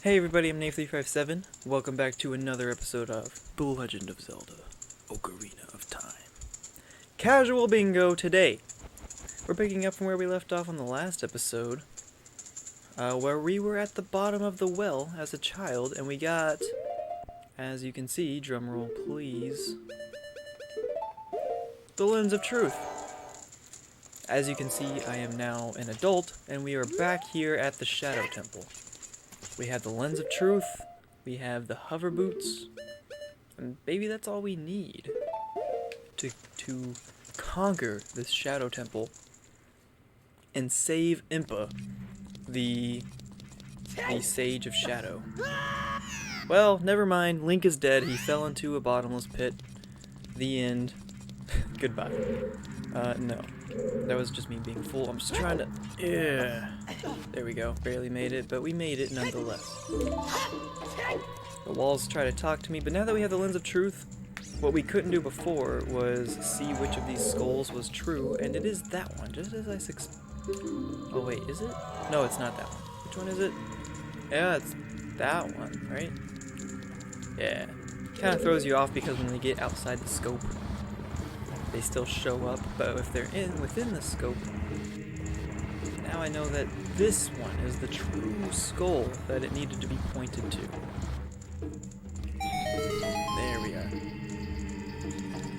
Hey everybody, I'm Nave357. Welcome back to another episode of The Legend of Zelda, Ocarina of Time. Casual bingo today. We're picking up from where we left off on the last episode, where we were at the bottom of the well as a child, and we got, as you can see, drumroll please, the Lens of Truth. As you can see, I am now an adult, and we are back here at the Shadow Temple. We have the Lens of Truth, we have the hover boots, and maybe that's all we need to conquer this Shadow Temple and save Impa, the Sage of Shadow. Well, never mind, Link is dead, he fell into a bottomless pit. The end. Goodbye. No. That was just me being a fool. I'm just trying to... Yeah. There we go. Barely made it, but we made it nonetheless. The walls try to talk to me, but now that we have the Lens of Truth, what we couldn't do before was see which of these skulls was true, and it is that one, just as I Oh wait, is it? No, it's not that one. Which one is it? Yeah, it's that one, right? Yeah. Kind of throws you off because when they get outside the scope, they still show up, but if they're within the scope, now I know that this one is the true skull that it needed to be pointed to. There we are.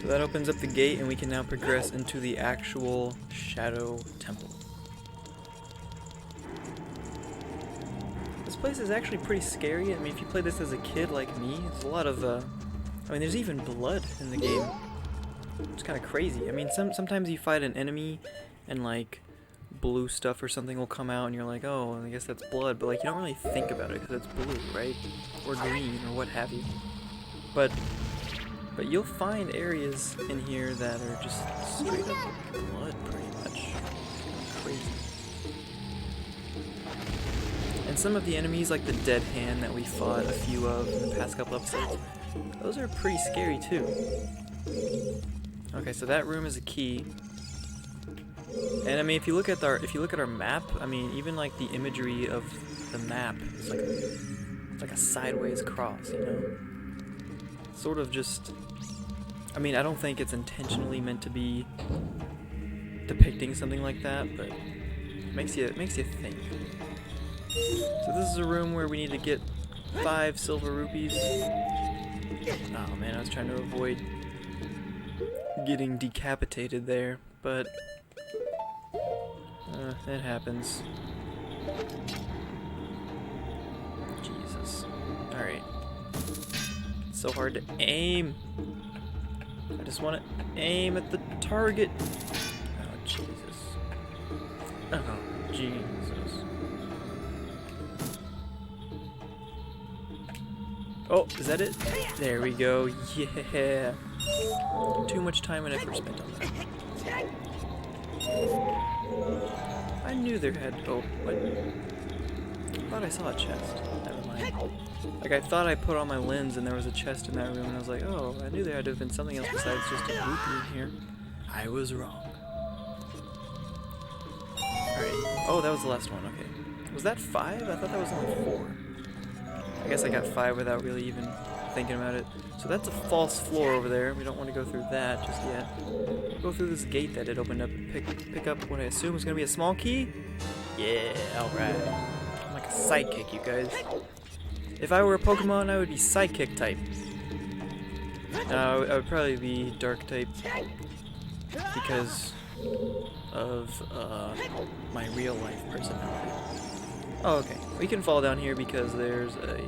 So that opens up the gate and we can now progress into the actual Shadow Temple. This place is actually pretty scary. I mean, if you play this as a kid like me, there's a lot of, I mean, there's even blood in the game. It's kind of crazy. I mean, sometimes you fight an enemy and like blue stuff or something will come out and you're like, oh, I guess that's blood, but like you don't really think about it because it's blue, right? Or green or what have you. But you'll find areas in here that are just straight up blood, pretty much. It's crazy. And some of the enemies, like the dead hand that we fought a few of in the past couple episodes, those are pretty scary too. Okay, so that room is a key, and I mean, if you look at our map, I mean, even like the imagery of the map is like it's like a sideways cross, you know. Sort of just, I mean, I don't think it's intentionally meant to be depicting something like that, but it makes you think. So this is a room where we need to get 5 silver rupees. Oh man, I was trying to avoid getting decapitated there, but it happens. Jesus. Alright. It's so hard to aim. I just want to aim at the target. Oh, Jesus. Oh, Jesus. Oh, is that it? There we go. Yeah. Too much time and effort spent on that. I knew there had... Oh, what? I thought I saw a chest. Never mind. Like, I thought I put on my lens and there was a chest in that room, and I was like, oh, I knew there had to have been something else besides just a rupee in here. I was wrong. Alright. Oh, that was the last one. Okay. Was that 5? I thought that was only 4. I guess I got 5 without really even thinking about it. So that's a false floor over there. We don't want to go through that just yet. We'll go through this gate that it opened up and pick up what I assume is going to be a small key. Yeah, alright. I'm like a sidekick, you guys. If I were a Pokemon, I would be sidekick type. I would probably be dark type because of my real life personality. Oh, okay. We can fall down here because there's a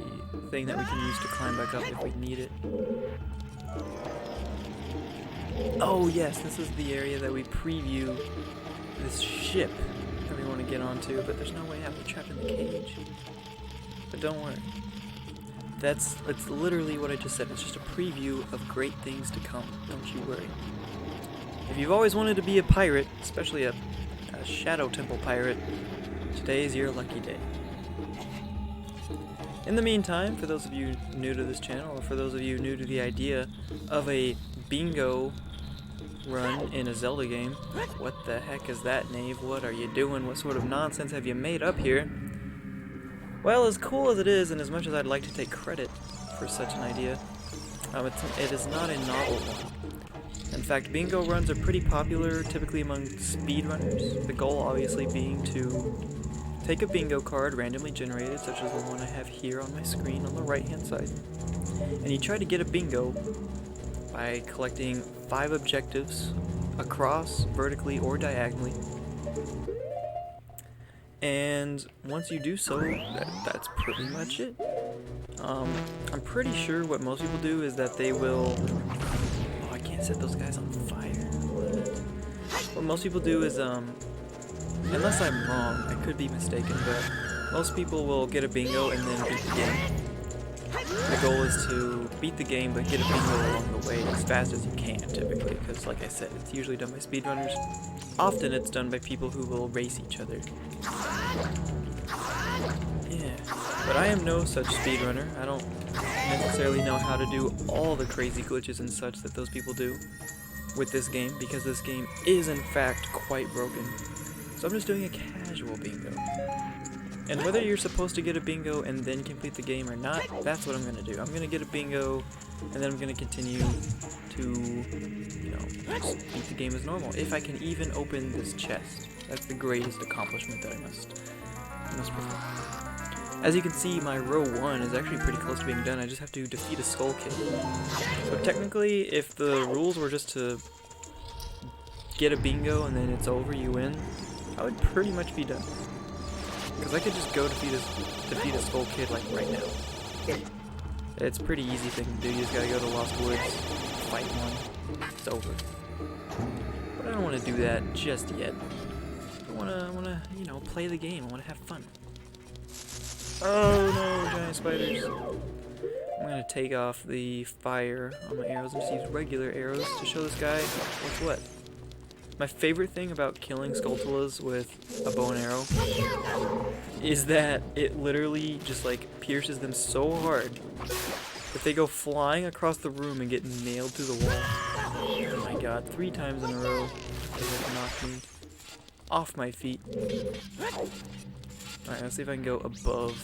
thing that we can use to climb back up if we need it. Oh yes, this is the area that we preview this ship that we want to get onto, but there's no way out. We're trapped in the cage. But don't worry. It's literally what I just said. It's just a preview of great things to come. Don't you worry. If you've always wanted to be a pirate, especially a Shadow Temple pirate, today is your lucky day. In the meantime, for those of you new to this channel, or for those of you new to the idea of a bingo run in a Zelda game, what the heck is that, Knave? What are you doing? What sort of nonsense have you made up here? Well, as cool as it is, and as much as I'd like to take credit for such an idea, it is not a novel one. In fact, bingo runs are pretty popular, typically among speedrunners, the goal obviously being to take a bingo card randomly generated, such as the one I have here on my screen on the right-hand side, and you try to get a bingo by collecting 5 objectives across, vertically, or diagonally. And once you do so, that's pretty much it. I'm pretty sure what most people do is that they will... Oh, I can't set those guys on fire. What most people do is, unless I'm wrong, I could be mistaken, but most people will get a bingo and then beat the game. The goal is to beat the game, but get a bingo along the way as fast as you can, typically, because like I said, it's usually done by speedrunners. Often it's done by people who will race each other. Yeah, but I am no such speedrunner. I don't necessarily know how to do all the crazy glitches and such that those people do with this game, because this game is in fact quite broken. So I'm just doing a casual bingo. And whether you're supposed to get a bingo and then complete the game or not, that's what I'm going to do. I'm going to get a bingo, and then I'm going to continue to, you know, just beat the game as normal. If I can even open this chest. That's the greatest accomplishment that I must perform. As you can see, my row 1 is actually pretty close to being done. I just have to defeat a skull kid. So technically, if the rules were just to get a bingo and then it's over, you win, I would pretty much be done. Because I could just go defeat a skull kid like right now. It's a pretty easy thing to do. You just gotta go to Lost Woods, fight one, it's over. But I don't want to do that just yet. I wanna, you know, play the game. I wanna have fun. Oh no, giant spiders! I'm gonna take off the fire on my arrows and just use regular arrows to show this guy what's what. My favorite thing about killing Skulltulas with a bow and arrow is that it literally just like pierces them so hard that they go flying across the room and get nailed through the wall. Oh my god, 3 times in a row they have knocked me off my feet. Alright, let's see if I can go above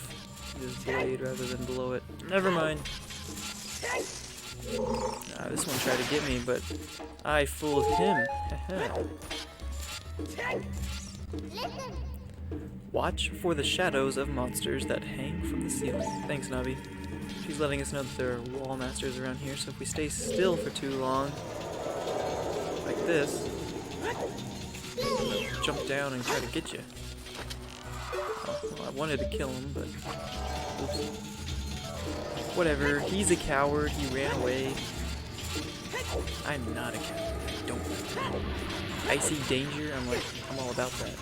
this blade rather than below it. Never mind. This one tried to get me, but I fooled him. Watch for the shadows of monsters that hang from the ceiling. Thanks, Navi. She's letting us know that there are wall masters around here, so if we stay still for too long, like this, they'll jump down and try to get you. Well, I wanted to kill him, but oops. Whatever, he's a coward, he ran away. I'm not a coward, I don't run away. I see danger, I'm all about that.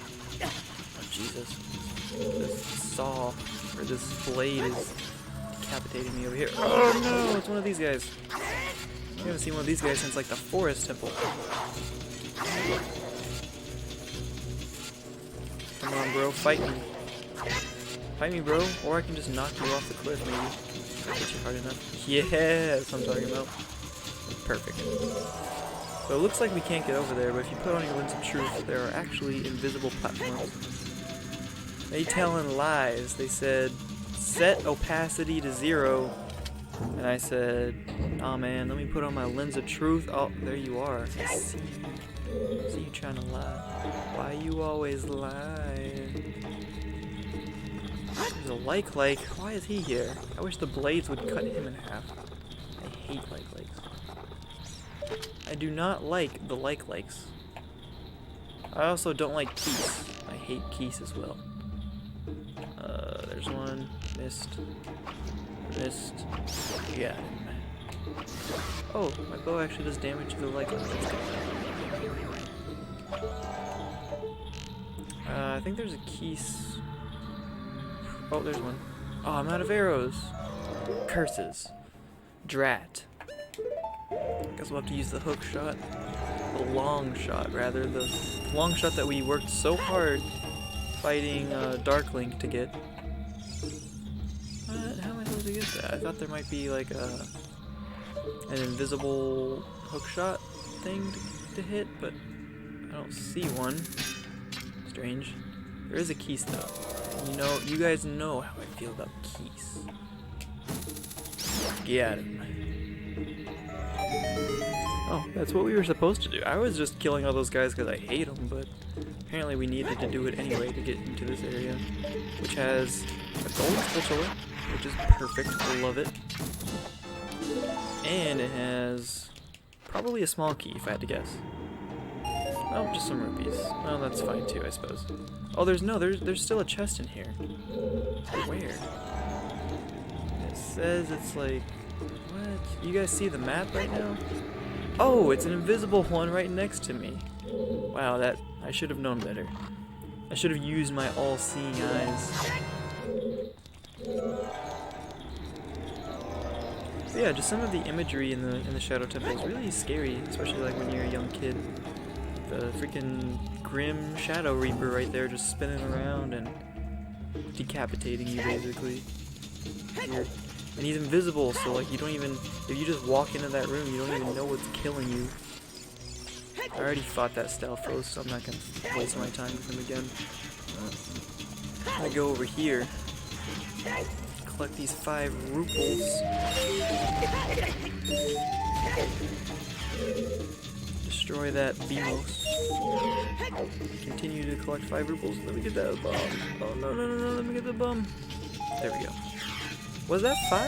Oh Jesus. This saw, or this blade is decapitating me over here. Oh no, it's one of these guys. I haven't seen one of these guys since like the forest temple. Come on bro, fight me. Fight me bro, or I can just knock you off the cliff maybe. I'll hit you hard enough. Yeah, that's what I'm talking about. Perfect. So it looks like we can't get over there, but if you put on your lens of truth, there are actually invisible platforms. They telling lies. They said, set opacity to 0. And I said, aw man, let me put on my lens of truth. Oh, there you are. I see you trying to lie. Why you always lie? There's a like. Why is he here? I wish the blades would cut him in half. I hate likes. I do not like the likes. I also don't like keys. I hate keys as well. There's one. Missed. Yeah. Oh, my bow actually does damage to the like. I think there's a keys. Oh, there's one. Oh, I'm out of arrows. Curses. Drat. Guess we'll have to use the hook shot. The long shot, rather. The long shot that we worked so hard fighting Dark Link to get. How am I supposed to get that? I thought there might be like an invisible hook shot thing to hit, but I don't see one. Strange. There is a keys though. You guys know how I feel about keys. Get him. Oh, that's what we were supposed to do. I was just killing all those guys because I hate them, but apparently we needed to do it anyway to get into this area, which has a gold spatula, which is perfect. I love it. And it has probably a small key, if I had to guess. Oh, just some rupees. Well, that's fine too, I suppose. Oh, there's still a chest in here. Where? It says it's like, what? You guys see the map right now? Oh, it's an invisible one right next to me. Wow, I should have known better. I should have used my all-seeing eyes. But yeah, just some of the imagery in the Shadow Temple is really scary, especially like when you're a young kid. The freaking grim Shadow Reaper right there just spinning around and decapitating you basically. And he's invisible, so like you don't even, if you just walk into that room, you don't even know what's killing you. I already fought that stealth foe, so I'm not going to waste my time with him again. I'm going to go over here, collect these 5 ruples. Destroy that Beamos. Continue to collect 5 ruples. Let me get that bomb. Oh no, let me get the bomb. There we go. Was that 5?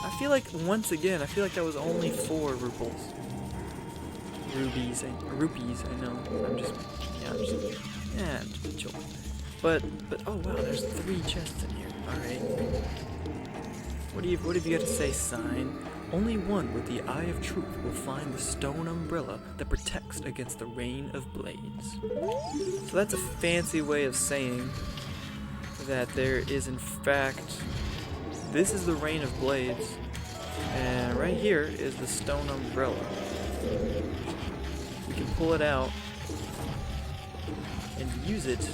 I feel like, once again, I feel like that was only 4 ruples. Rupees, I know. I'm just chill. But, oh wow, there's 3 chests in here. Alright. What have you got to say, sign? Only one with the Eye of Truth will find the stone umbrella that protects against the rain of blades. So that's a fancy way of saying that there is, in fact, this is the rain of blades, and right here is the stone umbrella. We can pull it out and use it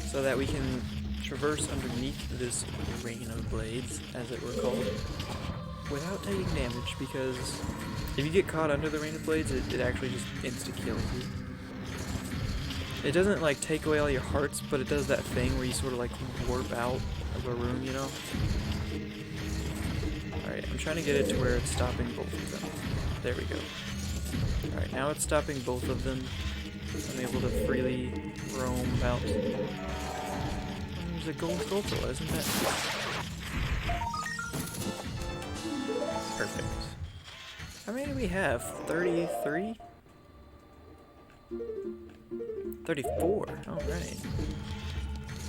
so that we can traverse underneath this rain of blades, as it were called, without taking damage, because if you get caught under the rain of blades, it actually just insta-kills you. It doesn't like take away all your hearts, but it does that thing where you sort of like warp out of a room, you know? Alright, I'm trying to get it to where it's stopping both of them. There we go. Alright, now it's stopping both of them. I'm able to freely roam about. There's a gold Skulltula, isn't that? Perfect. How many do we have? 33? 34. Alright.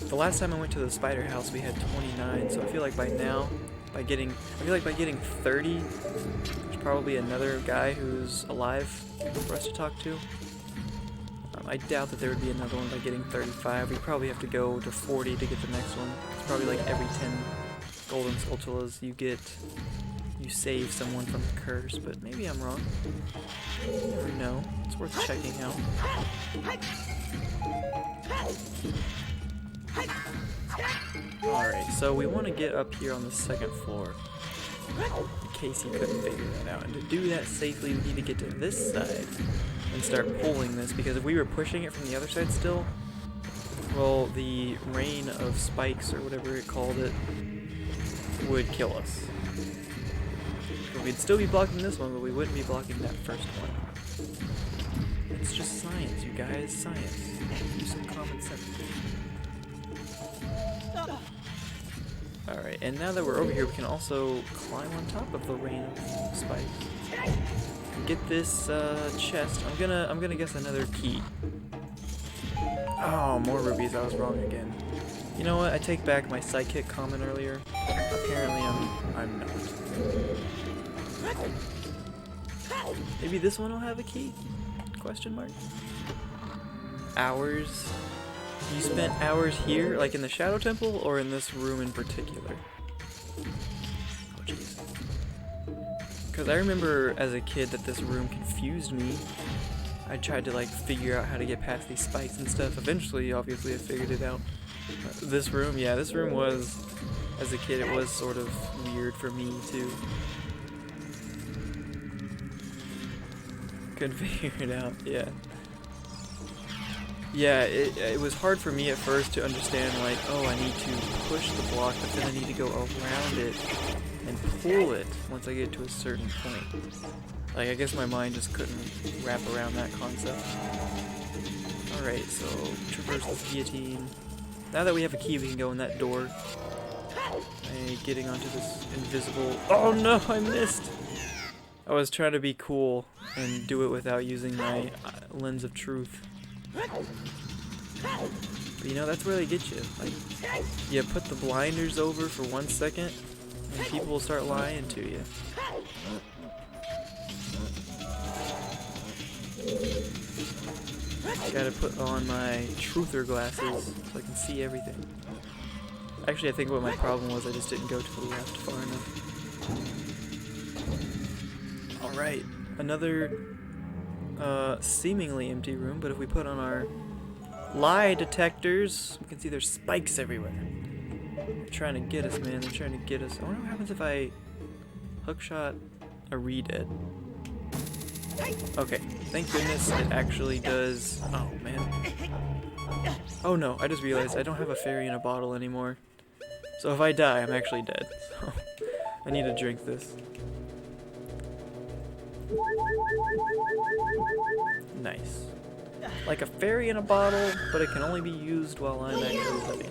The last time I went to the spider house we had 29, so I feel like by now, by getting 30, there's probably another guy who's alive for us to talk to. I doubt that there would be another one by getting 35. We probably have to go to 40 to get the next one. It's probably like every 10 golden Skulltulas you save someone from the curse, but maybe I'm wrong. You never know. It's worth checking out. Alright, so we want to get up here on the 2nd floor, in case you couldn't figure that out. And to do that safely, we need to get to this side and start pulling this, because if we were pushing it from the other side still, well, the rain of spikes, or whatever it called it, would kill us. So we'd still be blocking this one, but we wouldn't be blocking that first one. It's just science, you guys, science. Use some common sense. Alright, and now that we're over here, we can also climb on top of the rain of spikes. Get this chest. I'm gonna guess another key. Oh, more rubies. I was wrong again. You know what? I take back my sidekick comment earlier. Apparently, I'm not. Maybe this one will have a key? Question mark. Hours. You spent hours here, like in the Shadow Temple, or in this room in particular? Oh, jeez. Because I remember as a kid that this room confused me. I tried to like figure out how to get past these spikes and stuff. Eventually, obviously, I figured it out. This room, yeah, this room was, as a kid, it was sort of weird for me too. Couldn't figure it out, yeah. Yeah, it was hard for me at first to understand, like, oh, I need to push the block, but then I need to go around it and pull it once I get to a certain point. Like, I guess my mind just couldn't wrap around that concept. Alright, so traverse this guillotine. Now that we have a key, we can go in that door. And getting onto this invisible... Oh no, I missed! I was trying to be cool and do it without using my lens of truth. But you know, that's where they get you. Like, you put the blinders over for 1 second, and people will start lying to you. Gotta put on my truther glasses so I can see everything. Actually, I think what my problem was, I just didn't go to the left far enough. Alright, another seemingly empty room, but if we put on our lie detectors, we can see there's spikes everywhere. They're trying to get us, man. They're trying to get us. I wonder what happens if I hookshot a re-dead. Okay, thank goodness it actually does. Oh, man. Oh no, I just realized I don't have a fairy in a bottle anymore. So if I die, I'm actually dead. So I need to drink this. Nice. Like a fairy in a bottle, but it can only be used while I'm actually living.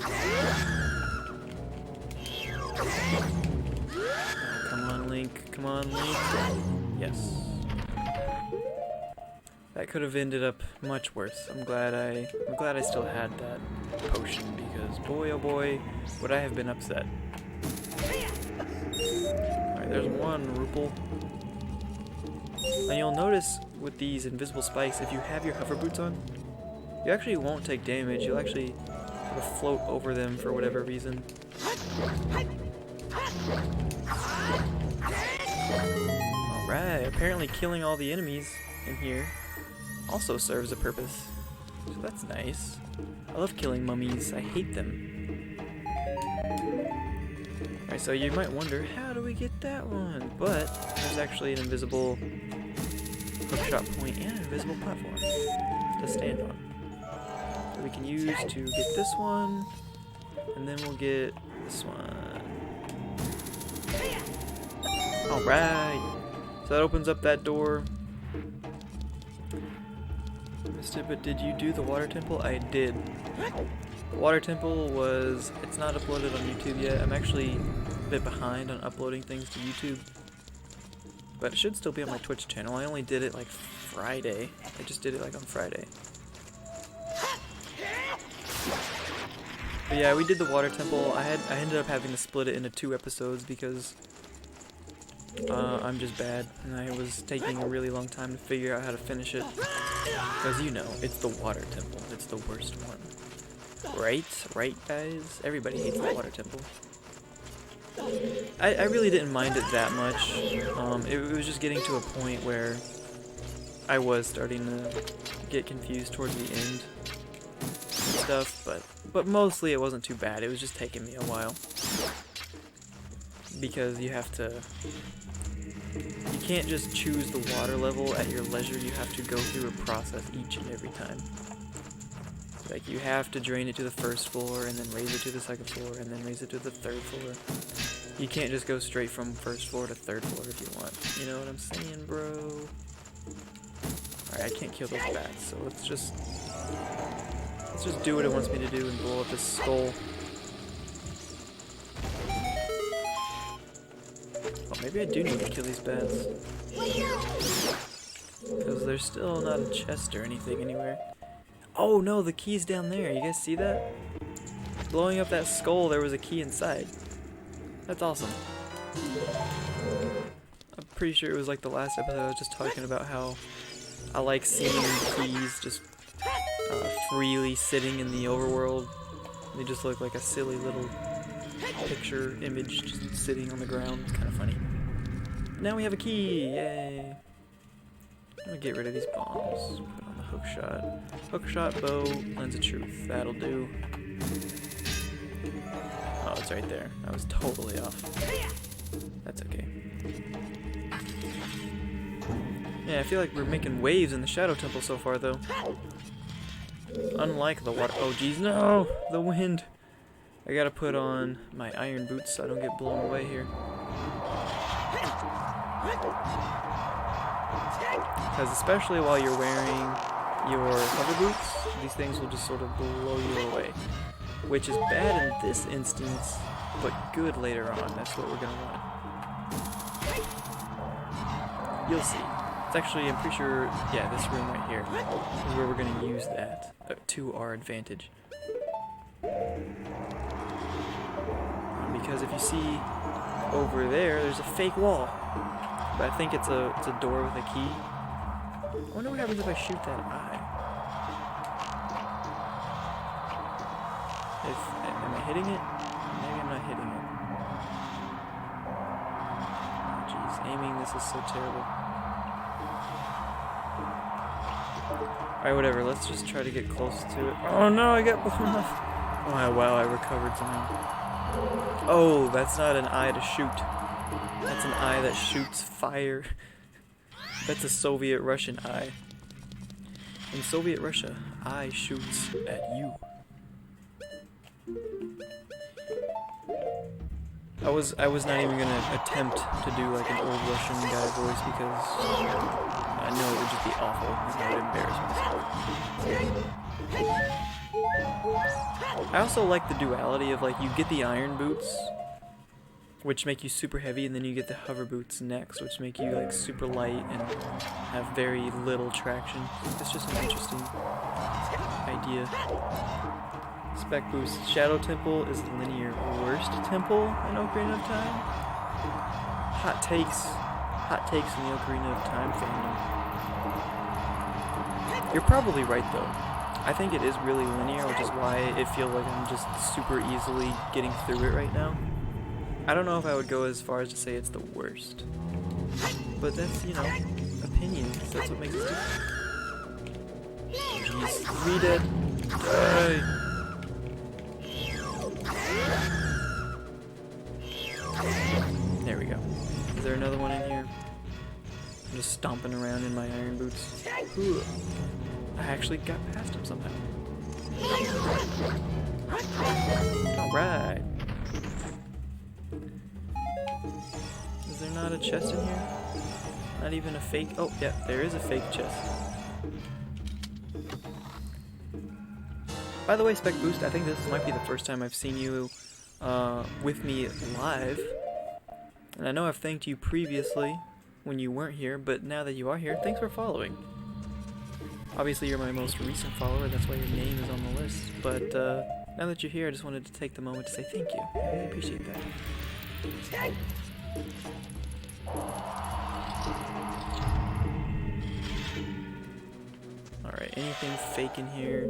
Come on, Link. Come on, Link. Yes. That could have ended up much worse. I'm glad I still had that potion, because boy oh boy, would I have been upset. Alright, there's one Rupal. And you'll notice with these invisible spikes, if you have your hover boots on, you actually won't take damage. You'll actually sort of float over them for whatever reason. Alright, apparently killing all the enemies in here also serves a purpose. So that's nice. I love killing mummies. I hate them. Alright, so you might wonder, how do we get that one? But there's actually an invisible hookshot point and an invisible platform to stand on. So we can use to get this one, and then we'll get this one. Alright! So that opens up that door. Missed it, but did you do the water temple? I did. The water temple was... it's not uploaded on YouTube yet. I'm actually a bit behind on uploading things to YouTube. But it should still be on my Twitch channel. I only did it like Friday. I just did it like on Friday. But yeah, we did the water temple. I ended up having to split it into 2 episodes because I'm just bad, and I was taking a really long time to figure out how to finish it. Because you know, it's the water temple. It's the worst one. Right? Right, guys? Everybody hates the water temple. I really didn't mind it that much. It was just getting to a point where I was starting to get confused towards the end and stuff, but mostly it wasn't too bad. It was just taking me a while. Because you have to... you can't just choose the water level at your leisure. You have to go through a process each and every time. Like, you have to drain it to the first floor, and then raise it to the second floor, and then raise it to the third floor. You can't just go straight from first floor to third floor if you want. You know what I'm saying, bro? Alright, I can't kill those bats, so let's just do what it wants me to do and blow up this skull. Oh, maybe I do need to kill these bats. Because there's still not a chest or anything anywhere. Oh no, the key's down there. You guys see that? Blowing up that skull, there was a key inside. That's awesome. I'm pretty sure it was like the last episode I was just talking about how I like seeing keys just freely sitting in the overworld. They just look like a silly little picture image just sitting on the ground. It's kind of funny. Now we have a key! Yay! I'm gonna get rid of these bombs. Put on the hookshot. Hookshot, bow, lens of truth. That'll do. Oh, it's right there. I was totally off. That's okay. Yeah, I feel like we're making waves in the Shadow Temple so far, though. Unlike the water. Oh, geez, no! The wind! I gotta put on my iron boots so I don't get blown away here. Because especially while you're wearing your hover boots, these things will just sort of blow you away. Which is bad in this instance, but good later on. That's what we're gonna want. You'll see. It's actually, I'm pretty sure, yeah, this room right here is where we're gonna use that to our advantage. Because if you see over there, there's a fake wall. But I think it's a door with a key. I wonder what happens if I shoot that eye. Am I hitting it? Maybe I'm not hitting it. Oh, jeez, aiming this is so terrible. Alright, whatever, let's just try to get close to it. Oh no, I got blown off. Oh wow, I recovered somehow. Oh, that's not an eye to shoot. That's an eye that shoots fire. That's a Soviet-Russian eye. In Soviet Russia, eye shoots at you. I was not even gonna attempt to do like an old Russian guy voice because I know it would just be awful and I would embarrass myself. I also like the duality of like you get the iron boots, which make you super heavy, and then you get the hover boots next, which make you like super light and have very little traction. It's just an interesting idea. Spec boost. Shadow Temple is linear. Worst temple in Ocarina of Time? Hot takes. Hot takes in the Ocarina of Time fandom. You're probably right though. I think it is really linear, which is why it feels like I'm just super easily getting through it right now. I don't know if I would go as far as to say it's the worst. But that's, you know, opinions. That's what makes it different. Jeez. 3 dead. Die. There we go. Is there another one in here? I'm just stomping around in my iron boots. Ooh. I actually got past him somehow. Alright. Is there not a chest in here? Not even a fake... Oh, yeah, there is a fake chest. By the way, Spec Boost, I think this might be the first time I've seen you with me live. And I know I've thanked you previously when you weren't here, but now that you are here, thanks for following. Obviously, you're my most recent follower, that's why your name is on the list. But now that you're here, I just wanted to take the moment to say thank you. I really appreciate that. Alright, anything fake in here?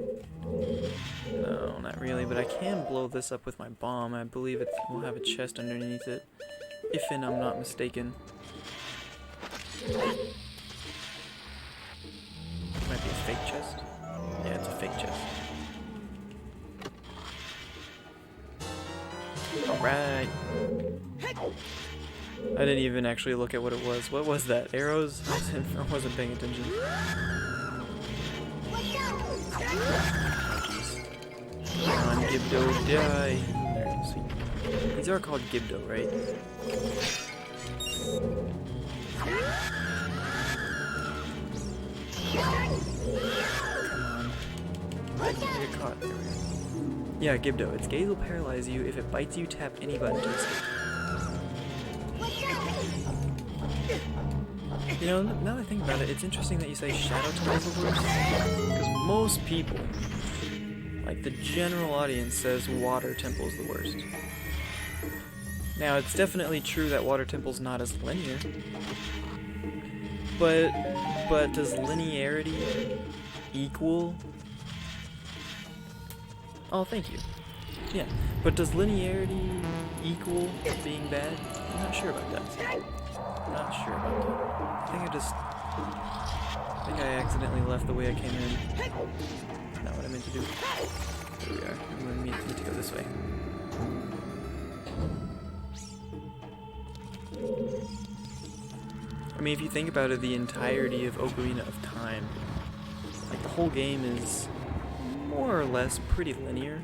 No, not really, but I can blow this up with my bomb. I believe it will have a chest underneath it, if I'm not mistaken. Might be a fake chest. Yeah, it's a fake chest. Alright. I didn't even actually look at what it was. What was that? Arrows? I wasn't paying attention. Come on, Gibdo, die. There, sweet. These are called Gibdo, right? Come on. I get caught. There we go. Yeah, Gibdo. Its gaze will paralyze you. If it bites you, tap any button to escape. You know, now that I think about it, it's interesting that you say Shadow Temple is the worst. Because most people, like the general audience, says Water Temple is the worst. Now, it's definitely true that Water Temple's not as linear. But does linearity equal... Oh, thank you. Yeah, but does linearity equal being bad? I'm not sure about that. Not sure about that. I think I accidentally left the way I came in. Not what I meant to do. There we are. I'm going to need to go this way. I mean, if you think about it, the entirety of Ocarina of Time, like the whole game is more or less pretty linear,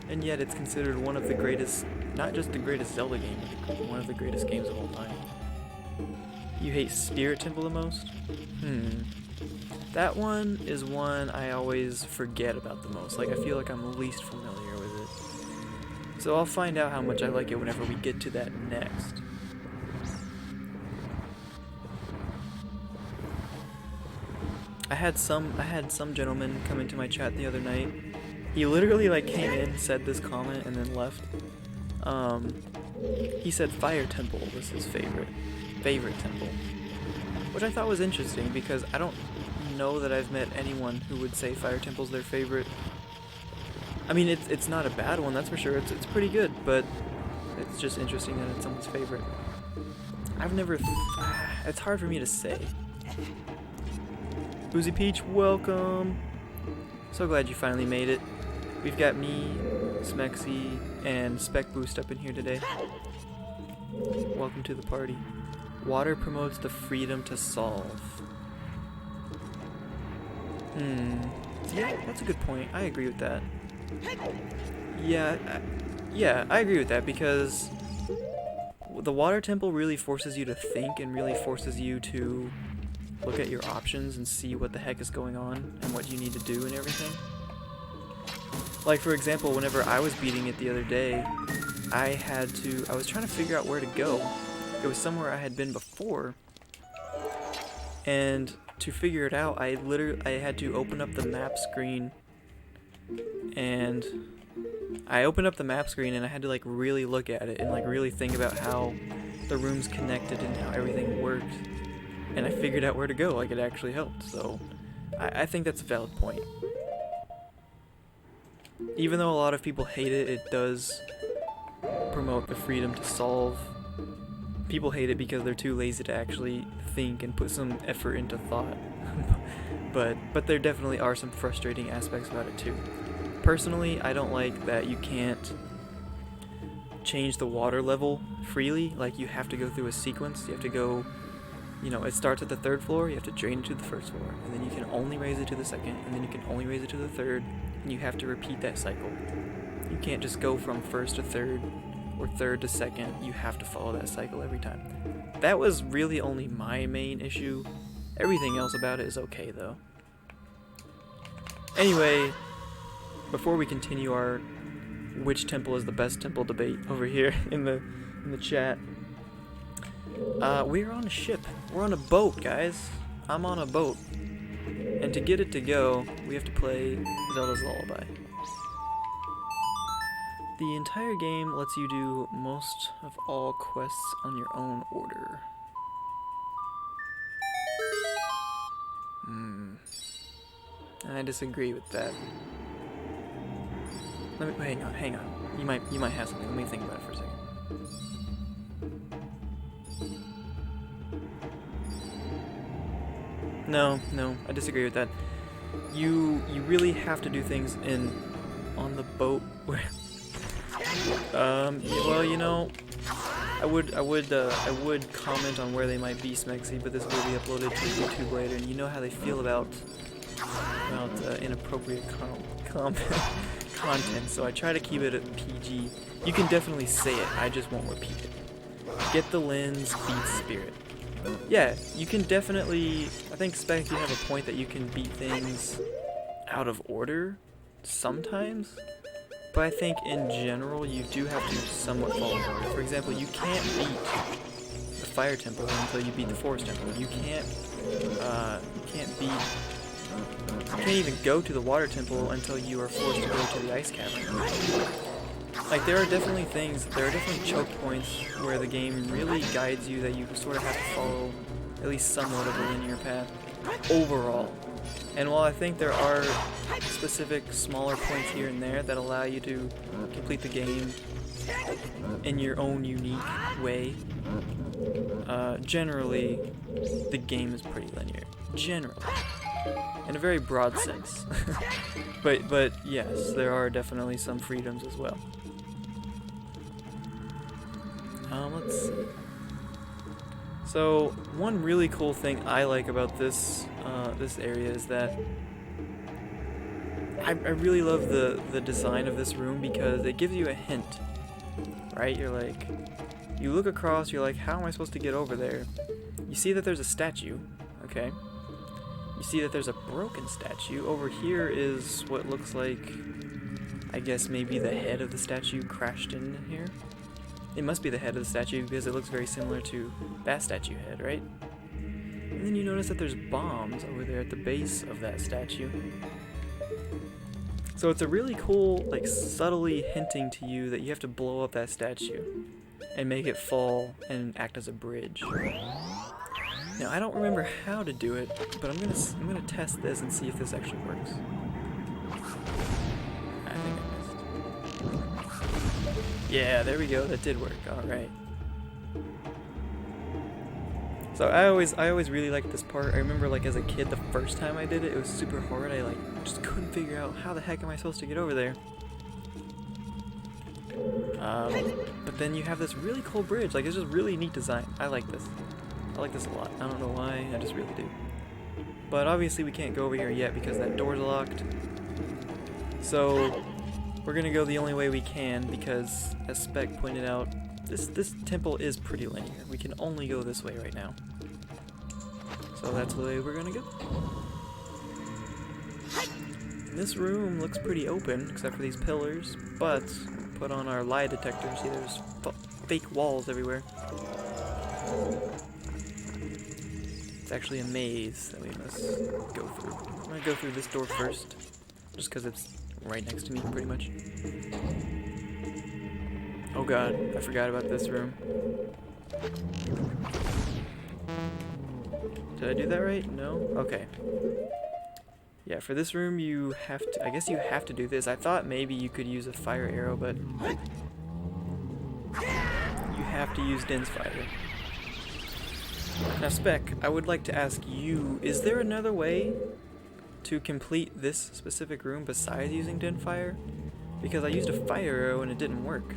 and yet it's considered one of the greatest, not just the greatest Zelda game, but one of the greatest games of all time. You hate Spirit Temple the most? That one is one I always forget about the most. Like, I feel like I'm least familiar with it. So I'll find out how much I like it whenever we get to that next. I had some gentleman come into my chat the other night. He literally like came in, said this comment, and then left. He said Fire Temple was his favorite temple, which I thought was interesting because I don't know that I've met anyone who would say Fire Temple's their favorite. I mean, it's not a bad one, that's for sure. It's pretty good, but it's just interesting that it's someone's favorite. I've never. It's hard for me to say. Boozy Peach, welcome. So glad you finally made it. We've got me, Smexy, and Spec Boost up in here today. Welcome to the party. Water promotes the freedom to solve. Yeah, that's a good point. I agree with that. Yeah, I agree with that because the Water Temple really forces you to think and really forces you to look at your options and see what the heck is going on and what you need to do and everything. Like, for example, whenever I was beating it the other day, I was trying to figure out where to go. It was somewhere I had been before, and to figure it out, I had to open up the map screen, and I opened up the map screen and I had to like really look at it and like really think about how the rooms connected and how everything worked. And I figured out where to go, like it actually helped, so I think that's a valid point. Even though a lot of people hate it, it does promote the freedom to solve. People hate it because they're too lazy to actually think and put some effort into thought. but there definitely are some frustrating aspects about it too. Personally, I don't like that you can't change the water level freely. Like, you have to go through a sequence. You have to go, you know, it starts at the 3rd floor, you have to drain it to the 1st floor, and then you can only raise it to the 2nd, and then you can only raise it to the 3rd, and you have to repeat that cycle. You can't just go from 1st to 3rd, or 3rd to 2nd, you have to follow that cycle every time. That was really only my main issue. Everything else about it is okay, though. Anyway, before we continue our which temple is the best temple debate over here in the chat, we're on a ship. We're on a boat, guys. I'm on a boat. And to get it to go, we have to play Zelda's Lullaby. The entire game lets you do most of all quests on your own order. I disagree with that. Hang on. You might have something. Let me think about it for a second. No, I disagree with that. You really have to do things on the boat where well, you know, I would comment on where they might be, Smexy, but this will be uploaded to YouTube later, and you know how they feel about inappropriate content, so I try to keep it at PG. You can definitely say it, I just won't repeat it. Get the lens, beat Spirit. Yeah, you can definitely, I think, Spec, you have a point that you can beat things out of order sometimes, but I think in general you do have to somewhat follow order. For example, you can't beat the Fire Temple until you beat the Forest Temple. You can't even go to the Water Temple until you are forced to go to the Ice Cavern. Like, there are definitely choke points where the game really guides you that you sort of have to follow at least somewhat of a linear path overall. And while I think there are specific smaller points here and there that allow you to complete the game in your own unique way, generally the game is pretty linear. Generally. In a very broad sense. but yes, there are definitely some freedoms as well. Let's see. So, one really cool thing I like about this area is that I really love the design of this room because it gives you a hint, right? You're like, you look across, you're like, how am I supposed to get over there? You see that there's a statue, okay? You see that there's a broken statue. Over here is what looks like, I guess maybe the head of the statue crashed in here. It must be the head of the statue because it looks very similar to that statue head, right? And then you notice that there's bombs over there at the base of that statue. So it's a really cool, like, subtly hinting to you that you have to blow up that statue and make it fall and act as a bridge. Now I don't remember how to do it, but I'm gonna test this and see if this actually works. I think I missed. Yeah, there we go. That did work. All right. So I always really liked this part. I remember, like, as a kid, the first time I did it, it was super hard. I just couldn't figure out how the heck am I supposed to get over there. But then you have this really cool bridge. Like, it's just really neat design. I like this. I like this a lot. I don't know why, I just really do. But obviously we can't go over here yet because that door's locked. So we're gonna go the only way we can because, as Spec pointed out, this temple is pretty linear. We can only go this way right now. So that's the way we're gonna go. And this room looks pretty open, except for these pillars, but put on our lie detector. See, there's fake walls everywhere. It's actually a maze that we must go through. I'm gonna go through this door first, just because it's right next to me, pretty much. Oh god, I forgot about this room. Did I do that right? No? Okay. Yeah, for this room you have to, I guess you have to do this. I thought maybe you could use a fire arrow, but you have to use Din's fire. Now Spec, I would like to ask you, is there another way to complete this specific room besides using Din fire? Because I used a fire arrow and it didn't work.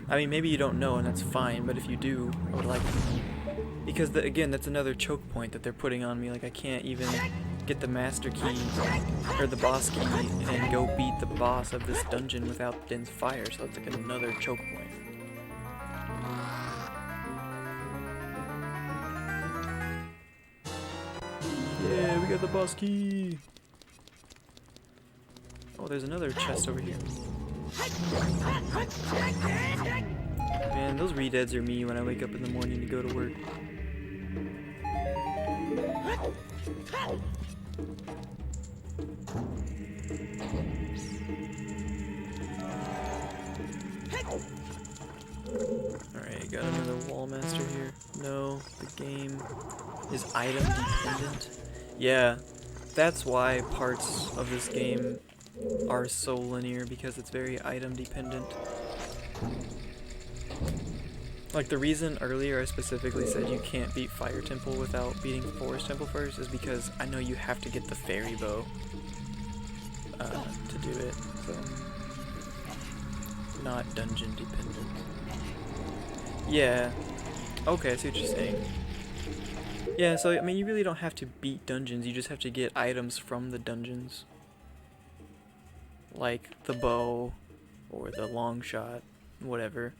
I mean, maybe you don't know and that's fine, but if you do, I would like to know. Because, again, that's another choke point that they're putting on me. Like, I can't even get the master key, or the boss key, and go beat the boss of this dungeon without Din's fire, so it's like another choke point. Yeah, we got the boss key! Oh, there's another chest over here. Man, those redeads are me when I wake up in the morning to go to work. Alright, got another wall master here. No, the game is item dependent. Yeah, that's why parts of this game are so linear, because it's very item dependent. Like, the reason earlier I specifically said you can't beat Fire Temple without beating Forest Temple first is because I know you have to get the fairy bow to do it, so not dungeon dependent. Yeah, okay, I see what you're saying. Yeah, so I mean, you really don't have to beat dungeons, you just have to get items from the dungeons. Like the bow, or the long shot, whatever.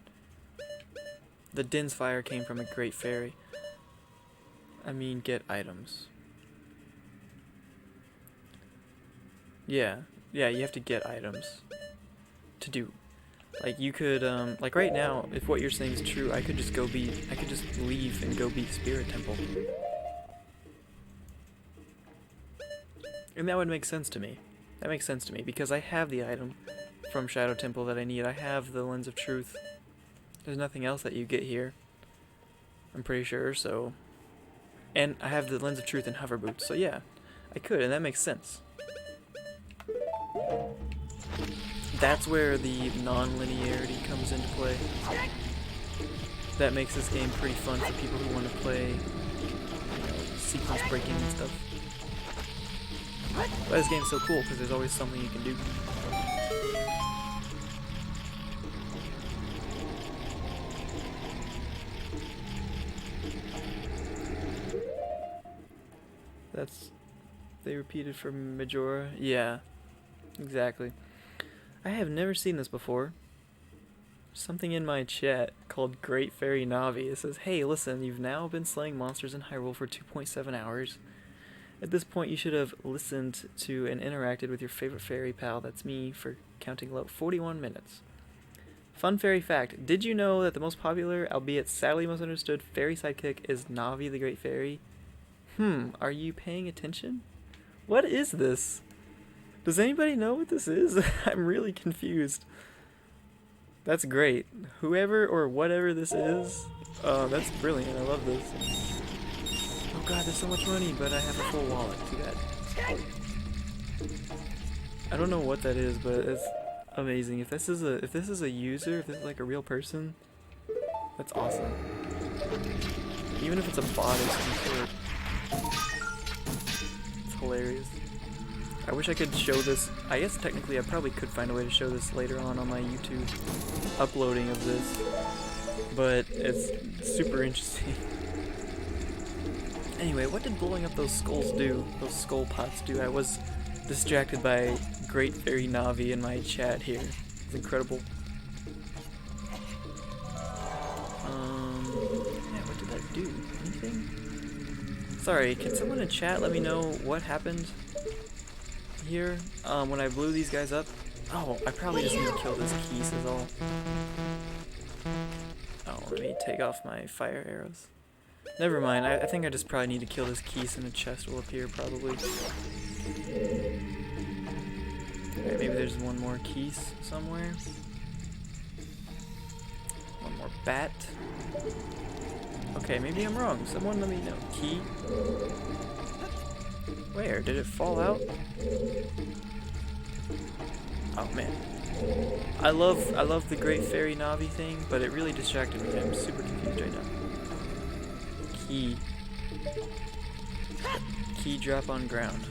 The Din's fire came from a great fairy. I mean, get items. Yeah, you have to get items to do. Like, you could, like right now, if what you're saying is true, I could just leave and go beat Spirit Temple. And that would make sense to me. That makes sense to me, because I have the item from Shadow Temple that I need. I have the Lens of Truth. There's nothing else that you get here, I'm pretty sure, so... And I have the Lens of Truth and Hover Boots, so yeah, I could, and that makes sense. That's where the non-linearity comes into play. That makes this game pretty fun for people who want to play, sequence breaking and stuff. But this game's so cool because there's always something you can do. they repeated for Majora. Yeah, exactly. I have never seen this before. Something in my chat called Great Fairy Navi. It says, hey, listen, you've now been slaying monsters in Hyrule for 2.7 hours. At this point, you should have listened to and interacted with your favorite fairy pal, that's me, for counting low, 41 minutes. Fun fairy fact, did you know that the most popular, albeit sadly misunderstood, fairy sidekick is Navi the Great Fairy? Are you paying attention? What is this? Does anybody know what this is? I'm really confused. That's great. Whoever or whatever this is, that's brilliant. I love this. Oh god, there's so much money, but I have a full wallet. Too bad. I don't know what that is, but it's amazing. If this is a user, if this is like a real person, that's awesome. Even if it's a bot of some sort. It's hilarious. I wish I could show this. I guess technically I probably could find a way to show this later on my YouTube uploading of this, but it's super interesting. Anyway, what did blowing up those skulls do? Those skull pots do? I was distracted by Great Fairy Navi in my chat here. It's incredible. Yeah, what did that do? Anything? Sorry, can someone in chat let me know what happened here when I blew these guys up? Oh, I probably just need to kill this Keese is all. Oh, let me take off my fire arrows. Never mind, I think I just probably need to kill this Keese and a chest will appear probably. Okay, maybe there's one more Keese somewhere. One more bat. Okay, maybe I'm wrong. Someone let me know. Key? Where? Did it fall out? Oh man. I love the Great Fairy Navi thing, but it really distracted me. I'm super confused right now. Key. Key drop on ground.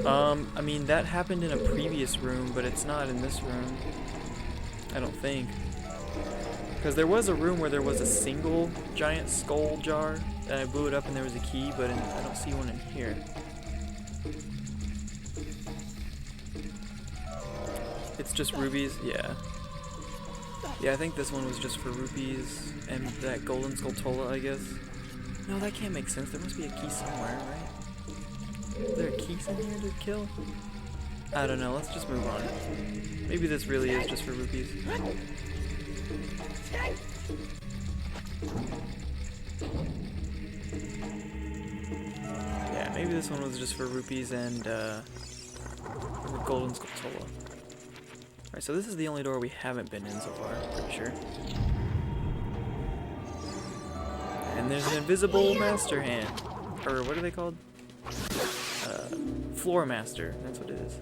I mean that happened in a previous room, but it's not in this room. I don't think. Because there was a room where there was a single giant skull jar, and I blew it up and there was a key, but I don't see one in here. It's just rubies? Yeah. Yeah, I think this one was just for rupees and that golden Skulltula, I guess. No, that can't make sense. There must be a key somewhere, right? Is there a key in here to kill? I don't know. Let's just move on. Maybe this really is just for rupees. Yeah, maybe this one was just for rupees and golden Skulltula. Alright, so this is the only door we haven't been in so far, I'm pretty sure. And there's an invisible master hand. Or what are they called? Floor master, that's what it is.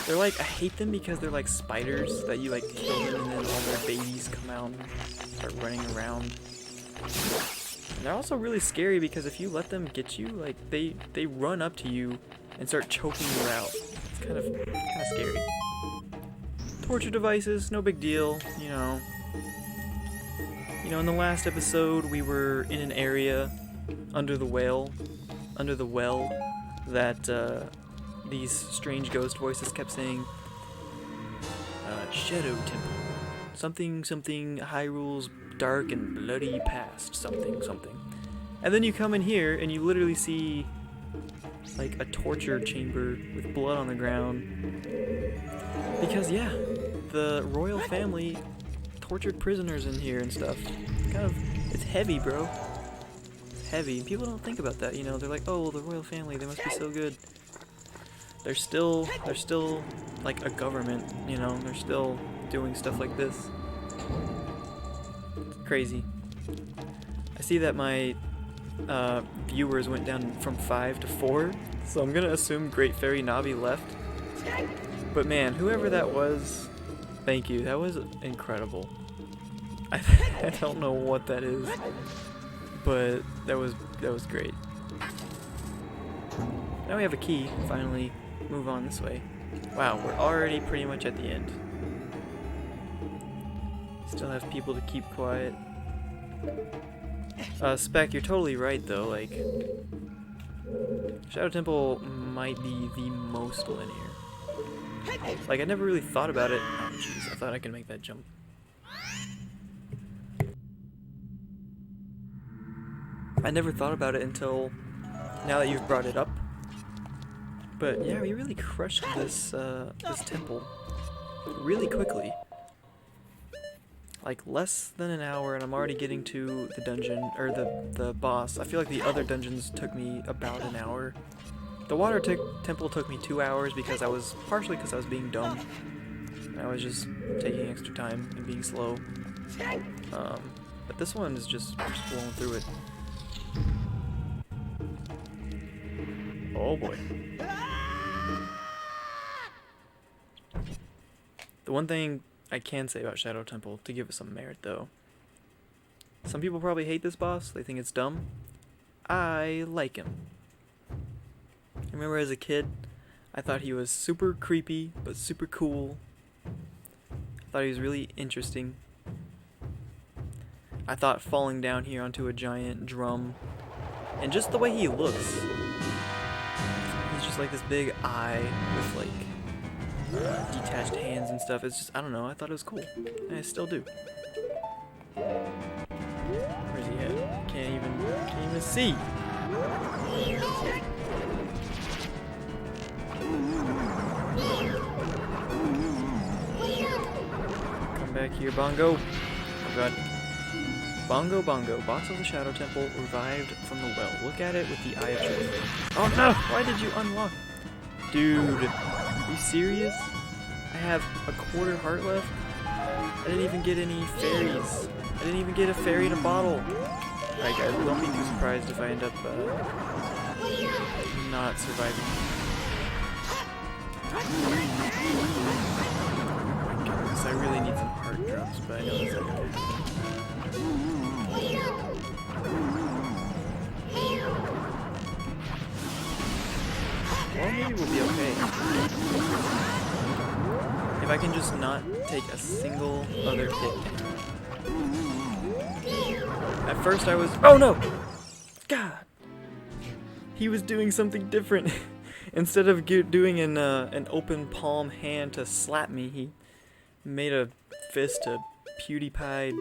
They're like, I hate them because they're like spiders that you like kill them and then all their babies come out and start running around. And they're also really scary because if you let them get you, like they run up to you and start choking you out. It's kind of scary. Torture devices, no big deal, you know. You know, in the last episode we were in an area under the well that these strange ghost voices kept saying, Shadow Temple, something something Hyrule's dark and bloody past, something something. And then you come in here and you literally see like a torture chamber with blood on the ground. Because yeah, the royal family tortured prisoners in here and stuff. It's heavy, bro. It's heavy. People don't think about that, you know. They're like, oh, well, the royal family, they must be so good. They're still like a government, you know. They're still doing stuff like this. It's crazy. I see that my viewers went down from 5 to 4, so I'm gonna assume Great Fairy Navi left. But man, whoever that was, thank you. That was incredible. I don't know what that is, but that was great. Now we have a key. Finally, move on this way. Wow, we're already pretty much at the end. Still have people to keep quiet. Spec, you're totally right though, like, Shadow Temple might be the most linear. Like, I never really thought about it. Oh jeez, I thought I could make that jump. I never thought about it until now that you've brought it up. But yeah, we really crushed this this temple really quickly. Like less than an hour, and I'm already getting to the dungeon or the boss. I feel like the other dungeons took me about an hour. The water temple took me 2 hours because I was being dumb. I was just taking extra time and being slow. But this one is just blowing through it. Oh boy. The one thing I can say about Shadow Temple, to give it some merit though, some people probably hate this boss, they think it's dumb. I like him. I remember as a kid, I thought he was super creepy, but super cool. I thought he was really interesting. I thought falling down here onto a giant drum, and just the way he looks, he's just like this big eye with like detached hands and stuff. It's just, I don't know, I thought it was cool. And I still do. Where's he at? Can't even see. Come back here, Bongo. Oh god. Bongo, boss of the Shadow Temple, revived from the well. Look at it with the eye of truth. Oh no! Why did you unlock? Dude, are you serious? I have a quarter heart left. I didn't even get any fairies. I didn't even get a fairy in a bottle. Alright guys, don't be too surprised if I end up not surviving. So I really need some heart drops, but I know that's not gonna happen. Well, maybe we'll be okay. If I can just not take a single other hit. At first I was... Oh no! God! He was doing something different. Instead of doing an open palm hand to slap me, he made a fist to PewDiePie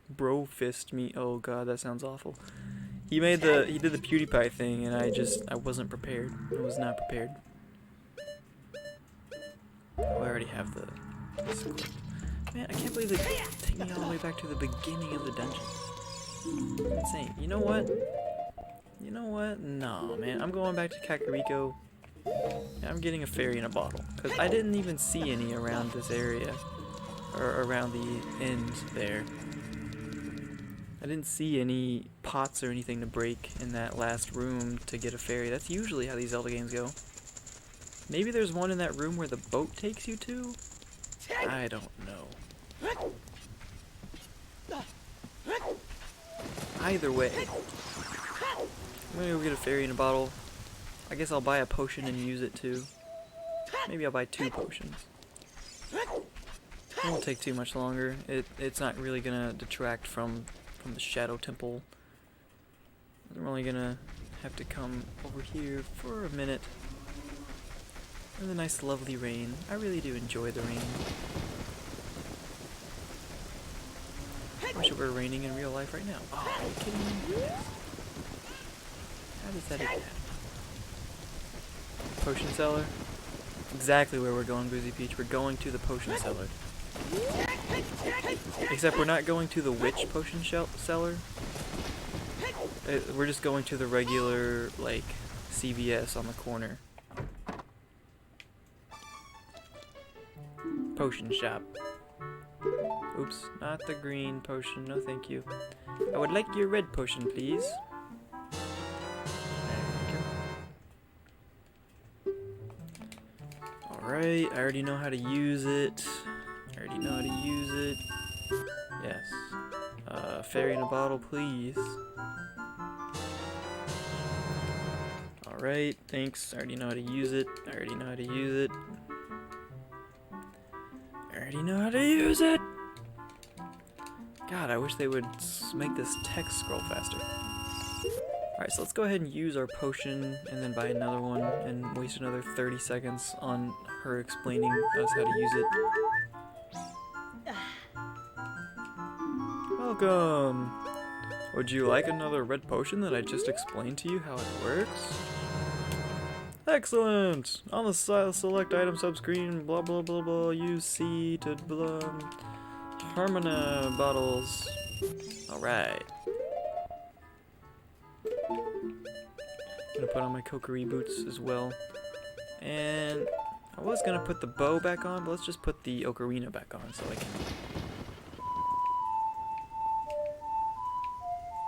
bro fist me. Oh god, that sounds awful. He did the PewDiePie thing, and I wasn't prepared. I was not prepared. Oh, I already have the script. Man, I can't believe they take me all the way back to the beginning of the dungeon. It's insane. You know what? You know what? No, man. I'm going back to Kakariko. And I'm getting a fairy in a bottle. Because I didn't even see any around this area. Or around the end there. I didn't see any pots or anything to break in that last room to get a fairy. That's usually how these Zelda games go. Maybe there's one in that room where the boat takes you to? I don't know. Either way, I'm gonna go get a fairy in a bottle. I guess I'll buy a potion and use it too. Maybe I'll buy 2 potions. It won't take too much longer. It's not really gonna detract from the Shadow Temple. I'm only gonna have to come over here for a minute. And the nice lovely rain. I really do enjoy the rain. I wish it were raining in real life right now. Oh, are you kidding me? How does that even happen? Potion cellar? Exactly where we're going, Boozy Peach. We're going to the potion cellar. Except we're not going to the witch potion cellar. We're just going to the regular, like, CVS on the corner. Potion shop. Oops, not the green potion, no thank you. I would like your red potion, please. Alright, I already know how to use it. Yes. Fairy in a bottle, please. Alright, thanks. I already know how to use it. God, I wish they would make this text scroll faster. Alright, so let's go ahead and use our potion and then buy another one and waste another 30 seconds on her explaining us how to use it. Welcome! Would you like another red potion that I just explained to you how it works? Excellent! On the select item subscreen, blah blah blah blah, use C to Harmona bottles. Alright. I'm gonna put on my Kokiri boots as well. And I was gonna put the bow back on, but let's just put the Ocarina back on so I can...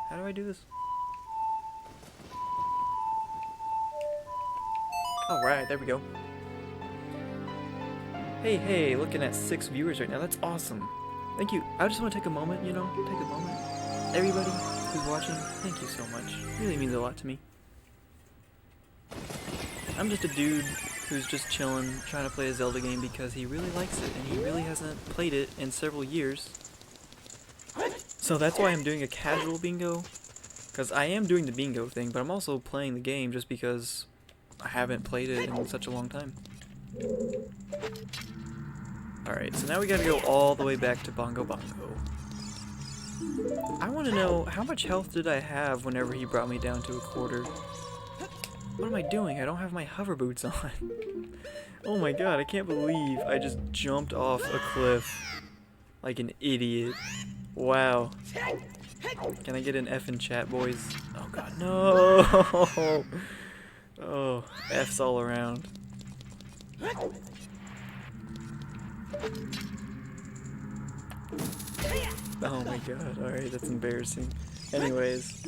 How do I do this? Alright, there we go. Hey, looking at 6 viewers right now. That's awesome. Thank you. I just want to take a moment, you know? Take a moment. Everybody who's watching, thank you so much. It really means a lot to me. I'm just a dude who's just chilling, trying to play a Zelda game because he really likes it, and he really hasn't played it in several years. So that's why I'm doing a casual bingo. Because I am doing the bingo thing, but I'm also playing the game just because I haven't played it in such a long time. Alright, so now we gotta go all the way back to Bongo. I want to know, how much health did I have whenever he brought me down to a quarter? What am I doing? I don't have my hover boots on. Oh my god, I can't believe I just jumped off a cliff like an idiot. Wow. Can I get an F in chat, boys? Oh god, no! Oh, F's all around. Oh my god, alright, that's embarrassing. Anyways,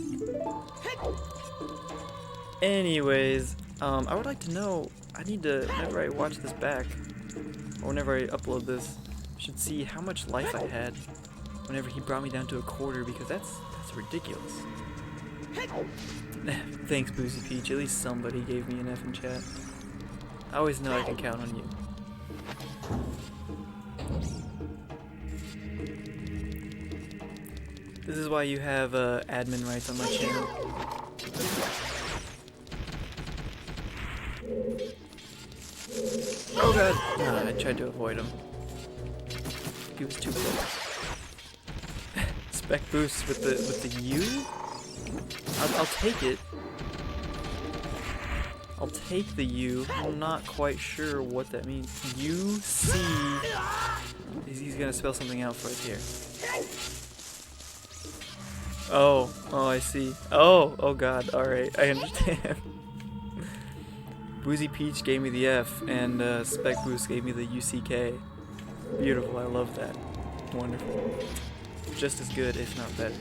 I would like to know, I need to, whenever I watch this back, or whenever I upload this, I should see how much life I had whenever he brought me down to a quarter, because that's ridiculous. Thanks, Boozy Peach, at least somebody gave me an F in chat. I always know I can count on you. This is why you have admin rights on my channel. Oh god! I tried to avoid him. He was too close. Spec boost with the U? I'll take it. I'll take the U. I'm not quite sure what that means. U-C. He's gonna spell something out right here. Oh, I see. Oh god, alright, I understand. Boozy Peach gave me the F, and Spec Boost gave me the UCK. Beautiful, I love that. Wonderful. Just as good, if not better.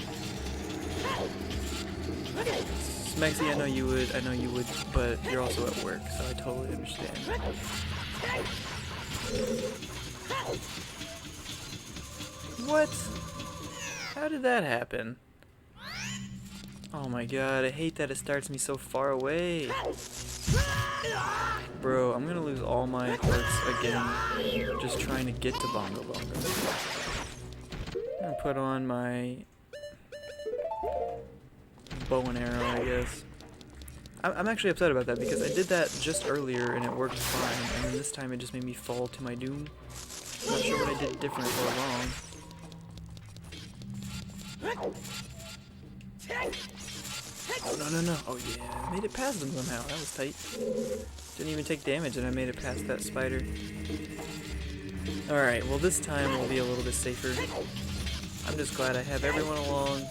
Smexy, I know you would, but you're also at work, so I totally understand. What? How did that happen? Oh my god, I hate that it starts me so far away. Bro, I'm gonna lose all my hearts again just trying to get to Bongo. I'm gonna put on my bow and arrow, I guess. I'm actually upset about that because I did that just earlier and it worked fine, and then this time it just made me fall to my doom. I'm not sure what I did different or wrong. Oh, no. Oh, yeah. I made it past them somehow. That was tight. Didn't even take damage, and I made it past that spider. Alright, well, this time we'll be a little bit safer. I'm just glad I have everyone along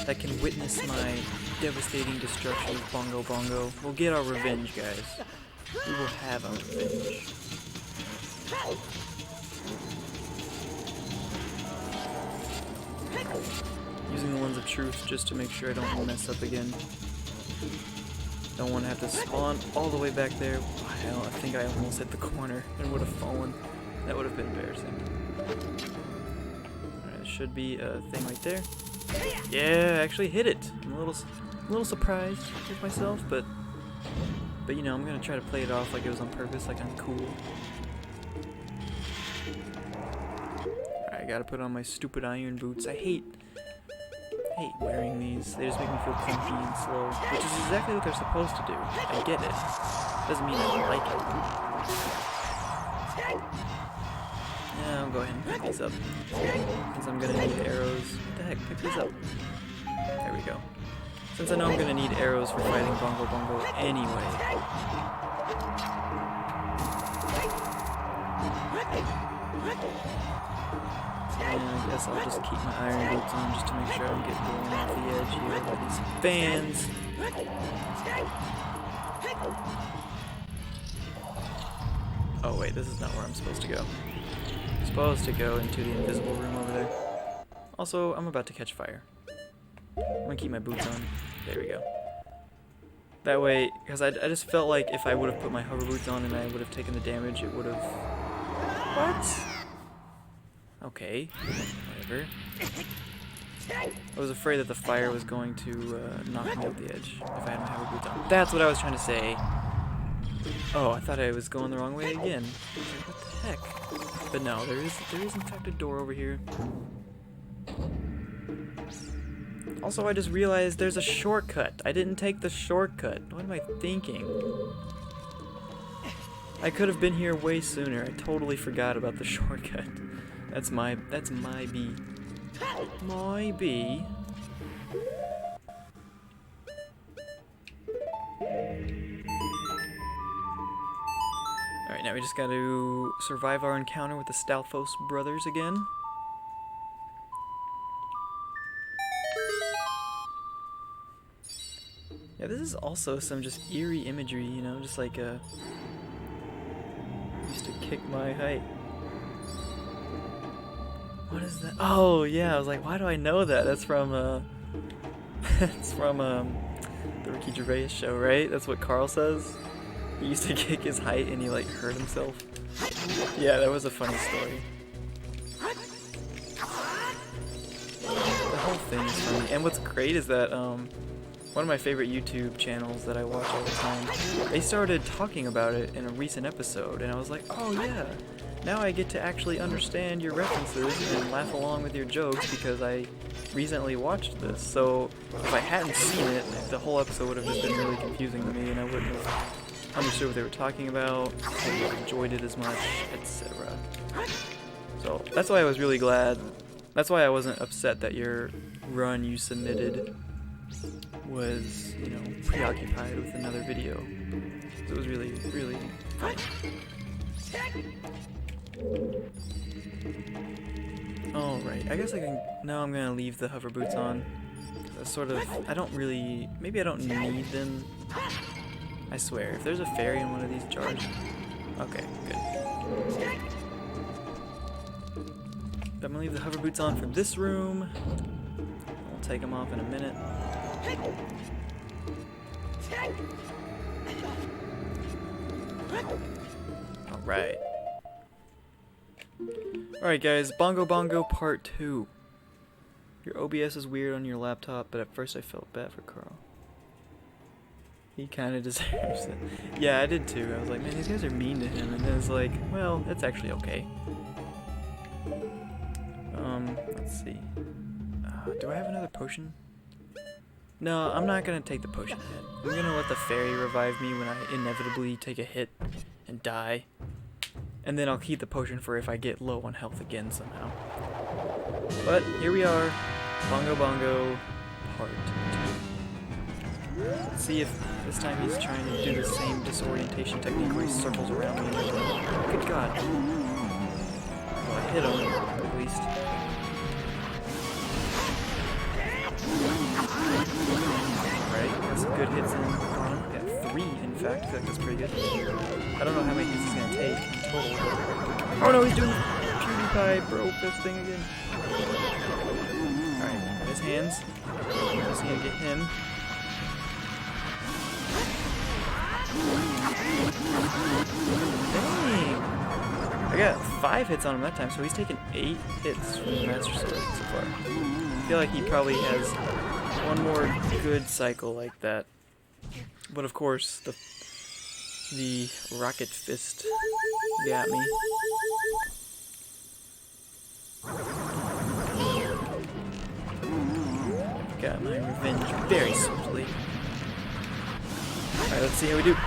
that can witness my devastating destruction of Bongo. We'll get our revenge, guys. We will have our revenge. Using the Lens of Truth just to make sure I don't mess up again. Don't want to have to spawn all the way back there. Wow, I think I almost hit the corner and would have fallen. That would have been embarrassing. Alright, should be a thing right there. Yeah, I actually hit it. I'm a little surprised with myself, but you know, I'm gonna try to play it off like it was on purpose, like I'm cool. Alright, I gotta put on my stupid iron boots. I hate hate wearing these. They just make me feel clunky and slow, which is exactly what they're supposed to do. I get it. Doesn't mean I don't like it. Yeah, I'll go ahead and pick these up. Since I'm gonna need arrows. What the heck? Pick these up. There we go. Since I know I'm gonna need arrows for fighting Bongo Bongo anyway. And I guess I'll just keep my iron boots on just to make sure I don't get blown off the edge here by these fans. Oh wait, this is not where I'm supposed to go. I'm supposed to go into the invisible room over there. Also, I'm about to catch fire. I'm gonna keep my boots on. There we go. That way, because I just felt like if I would have put my hover boots on and I would have taken the damage, it would have... What? Okay, whatever. I was afraid that the fire was going to knock me off the edge if I had my hover boots on. That's what I was trying to say. Oh, I thought I was going the wrong way again. What the heck? But no, there is in fact a door over here. Also, I just realized there's a shortcut. I didn't take the shortcut. What am I thinking? I could have been here way sooner. I totally forgot about the shortcut. That's my B. My B. Alright, now we just gotta survive our encounter with the Stalfos brothers again. Yeah, this is also some just eerie imagery, you know, just like used to kick my height. What is that? Oh yeah, I was like, why do I know that? That's from it's from the Ricky Gervais show, right? That's what Carl says. He used to kick his height and he like hurt himself. Yeah, that was a funny story. The whole thing is funny. And what's great is that one of my favorite YouTube channels that I watch all the time, they started talking about it in a recent episode, and I was like, oh yeah, now I get to actually understand your references and laugh along with your jokes because I recently watched this. So if I hadn't seen it, the whole episode would have just been really confusing to me and I wouldn't have understood what they were talking about, I wouldn't have enjoyed it as much, etc. So that's why I was really glad. That's why I wasn't upset that your run you submitted was, you know, preoccupied with another video. It was really, really fun. Alright, I guess I can... Now I'm gonna leave the hover boots on. Sort of... I don't really... Maybe I don't need them. I swear, if there's a fairy in one of these jars... Okay, good. I'm gonna leave the hover boots on for this room. We'll take them off in a minute. Alright. Alright guys, Bongo Bongo Part 2. Your OBS is weird on your laptop, but at first I felt bad for Carl. He kinda deserves it. Yeah, I did too. I was like, man, these guys are mean to him, and then it's like, well, that's actually okay. Let's see. Do I have another potion? No, I'm not gonna take the potion yet. I'm gonna let the fairy revive me when I inevitably take a hit and die. And then I'll keep the potion for if I get low on health again somehow. But here we are, Bongo Bongo Part 2. Let's see if this time he's trying to do the same disorientation technique where he circles around me. Good God. Well, I hit him, at least. Alright, got some good hits in on him. Got 3, in fact. I feel like that's pretty good. I don't know how many hits he's gonna take in total. Oh no, he's doing PewDiePie bro fist thing again. Alright, got his hands. Just need to get him. Dang! I got 5 hits on him that time, so he's taken 8 hits from the Master Sword so far. I feel like he probably has one more good cycle like that. But of course, the rocket fist got me. revenge very swiftly. Alright, let's see how we do. Oh,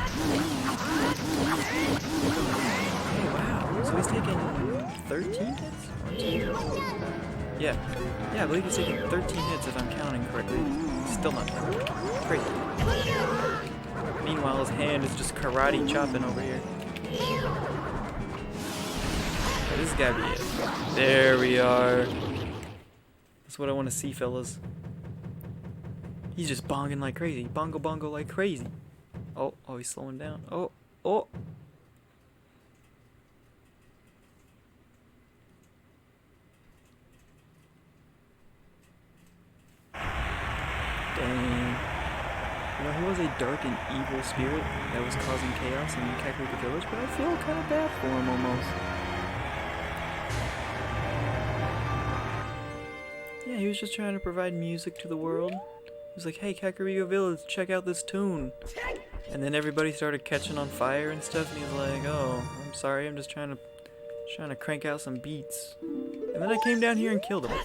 wow. So he's taking 13 hits? Or 2? Yeah. Yeah, I believe he's taking 13 hits if I'm counting correctly. Still not done. Crazy. Meanwhile, his hand is just karate chopping over here. This has gotta be it. There we are. That's what I want to see, fellas. He's just bonging like crazy. Bongo bongo like crazy. Oh, he's slowing down. Oh. Dang. You know, he was a dark and evil spirit that was causing chaos in Kakariko Village, but I feel kind of bad for him almost. Yeah, he was just trying to provide music to the world. He was like, hey, Kakariko Village, check out this tune. And then everybody started catching on fire and stuff, and he's like, oh, I'm sorry, I'm just trying to crank out some beats. And then I came down here and killed him.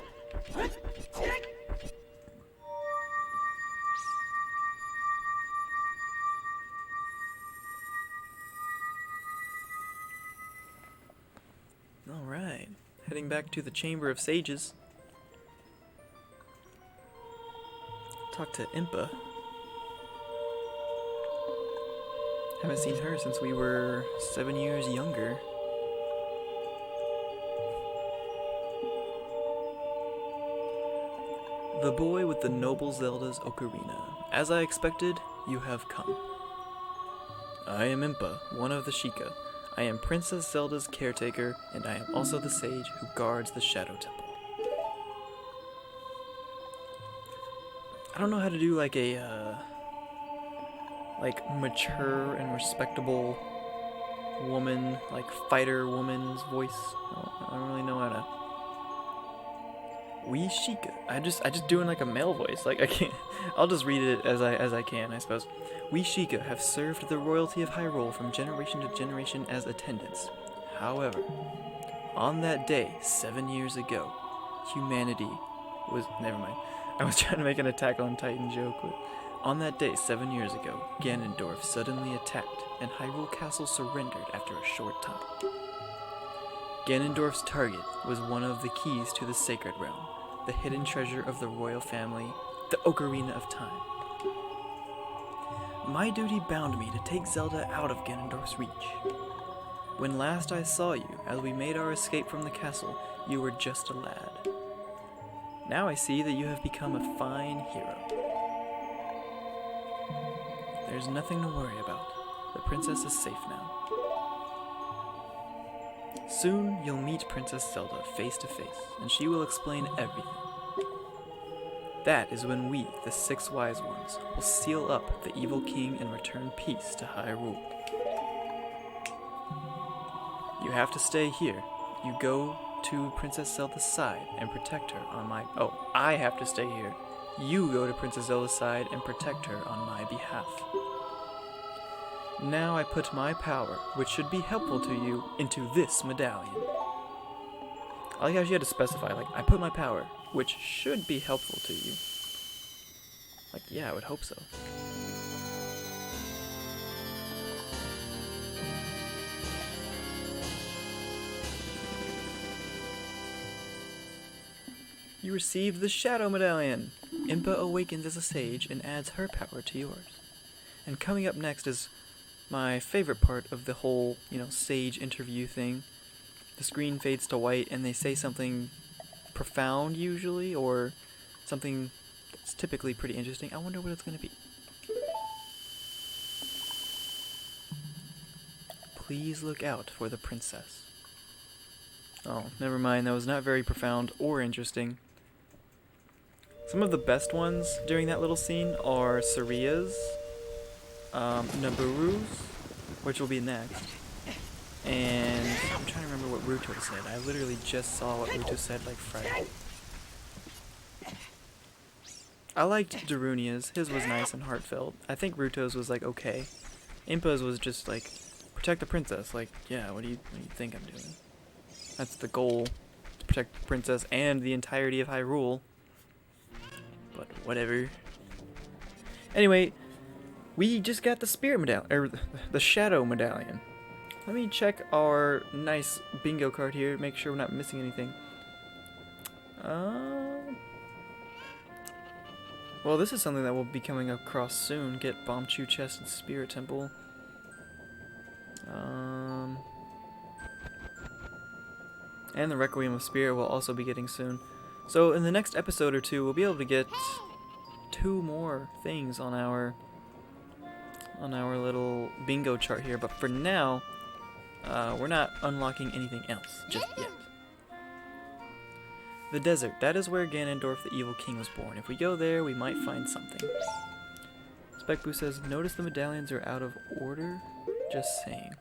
Alright, heading back to the Chamber of Sages. Talk to Impa. Haven't seen her since we were 7 years younger. The boy with the noble Zelda's Ocarina. As I expected, you have come. I am Impa, one of the Sheikah. I am Princess Zelda's caretaker, and I am also the sage who guards the Shadow Temple. I don't know how to do like a, like mature and respectable woman, like fighter woman's voice. I don't really know how to. We Sheikah. I just doing like a male voice. Like I can't. I'll just read it as I can, I suppose. We Sheikah have served the royalty of Hyrule from generation to generation as attendants. However, on that day 7 years ago, humanity was never mind. I was trying to make an Attack on Titan joke, but on that day 7 years ago, Ganondorf suddenly attacked, and Hyrule Castle surrendered after a short time. Ganondorf's target was one of the keys to the Sacred Realm, the hidden treasure of the royal family, the Ocarina of Time. My duty bound me to take Zelda out of Ganondorf's reach. When last I saw you, as we made our escape from the castle, you were just a lad. Now I see that you have become a fine hero. There's nothing to worry about. The princess is safe now. Soon you'll meet Princess Zelda face to face, and she will explain everything. That is when we, the 6 wise ones, will seal up the evil king and return peace to Hyrule. You have to stay here. You go to Princess Zelda's side and protect her on my... Oh, I have to stay here. You go to Princess Zelda's side and protect her on my behalf. Now I put my power, which should be helpful to you, into this medallion. I like how she had to specify, like, I put my power, which should be helpful to you. Like, yeah, I would hope so. You received the Shadow Medallion! Impa awakens as a sage and adds her power to yours. And coming up next is my favorite part of the whole, sage interview thing. The screen fades to white and they say something profound usually, or something that's typically pretty interesting. I wonder what it's going to be. Please look out for the princess. Oh, never mind. That was not very profound or interesting. Some of the best ones during that little scene are Saria's, Naburu's, which will be next, and I'm trying to remember what Ruto said. I literally just saw what Ruto said like Friday. I liked Darunia's. His was nice and heartfelt. I think Ruto's was like okay. Impa's was just like, protect the princess. Like, yeah, what do you think I'm doing? That's the goal, to protect the princess and the entirety of Hyrule. But whatever. Anyway, we just got the spirit medallion, or the shadow medallion. Let me check our nice bingo card here, make sure we're not missing anything. Well, this is something that will be coming across soon. Get Bomb Chew Chest and Spirit Temple. And the Requiem of Spirit will also be getting soon. So in the next episode or two, we'll be able to get 2 more things on our little bingo chart here. But for now, we're not unlocking anything else just yet. The desert. That is where Ganondorf, the evil king, was born. If we go there, we might find something. Specboo says, notice the medallions are out of order? Just saying.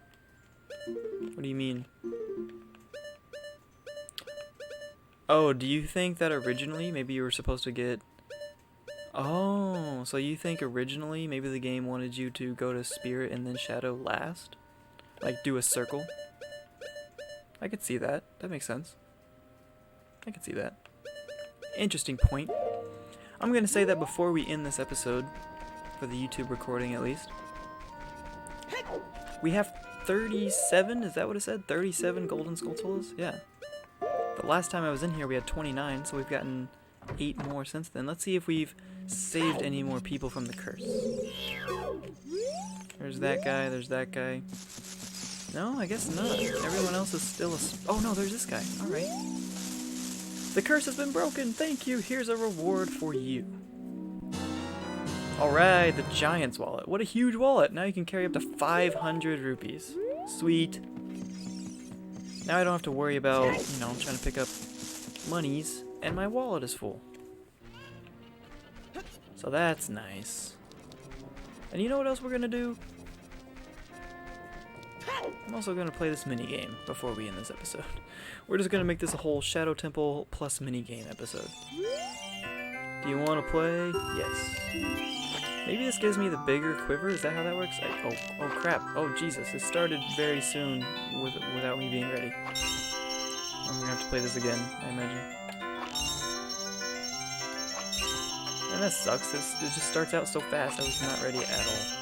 What do you mean? Oh, do you think that originally maybe you were supposed to get... Oh, so you think originally maybe the game wanted you to go to Spirit and then Shadow last? Like do a circle? I could see that. That makes sense. I can see that. Interesting point. I'm going to say that before we end this episode, for the YouTube recording at least. We have 37, is that what it said? 37 golden skulltulas? Yeah. The last time I was in here we had 29, so we've gotten 8 more since then. Let's see if we've saved any more people from the curse. There's that guy, there's that guy. No, I guess not. Everyone else is still a... Oh no, there's this guy. Alright. The curse has been broken. Thank you. Here's a reward for you. Alright, the Giant's wallet. What a huge wallet. Now you can carry up to 500 rupees. Sweet. Now I don't have to worry about, you know, trying to pick up monies, and my wallet is full. So that's nice. And you know what else we're gonna do? I'm also gonna play this mini game before we end this episode. We're just gonna make this a whole Shadow Temple plus mini game episode. Do you want to play? Yes. Maybe this gives me the bigger quiver. Is that how that works? Oh crap! Oh Jesus! It started very soon without me being ready. I'm gonna have to play this again, I imagine. And that sucks. It just starts out so fast. I was not ready at all.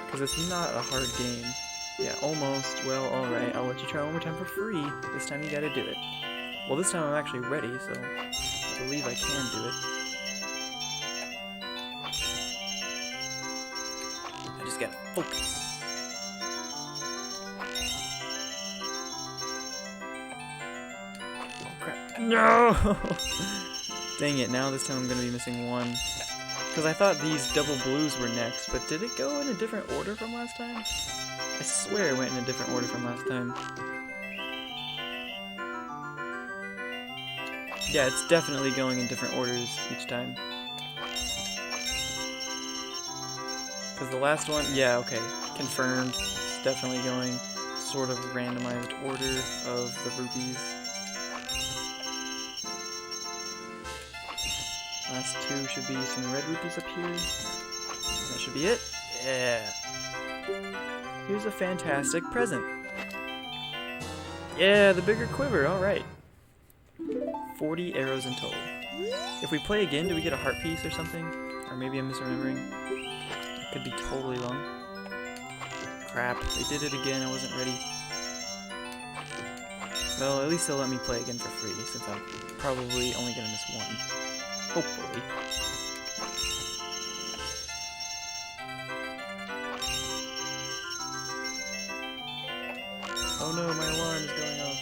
Because it's not a hard game. Yeah, almost. Well, alright. I'll let you try one more time for free. This time you gotta do it. Well, this time I'm actually ready, so I believe I can do it. I just gotta focus. Oh, crap. No! Dang it, now this time I'm gonna be missing one. Because I thought these double blues were next, but did it go in a different order from last time? I swear it went in a different order from last time. Yeah, it's definitely going in different orders each time. Because the last one, yeah, okay, confirmed. It's definitely going sort of randomized order of the rupees. Last 2 should be some red rupees up here. That should be it. Yeah. Here's a fantastic present. Yeah, the bigger quiver, alright. 40 arrows in total. If we play again, do we get a heart piece or something? Or maybe I'm misremembering. It could be totally wrong. Crap, they did it again, I wasn't ready. Well, at least they'll let me play again for free, since I'm probably only gonna miss one. Hopefully. Oh no, my alarm is going off.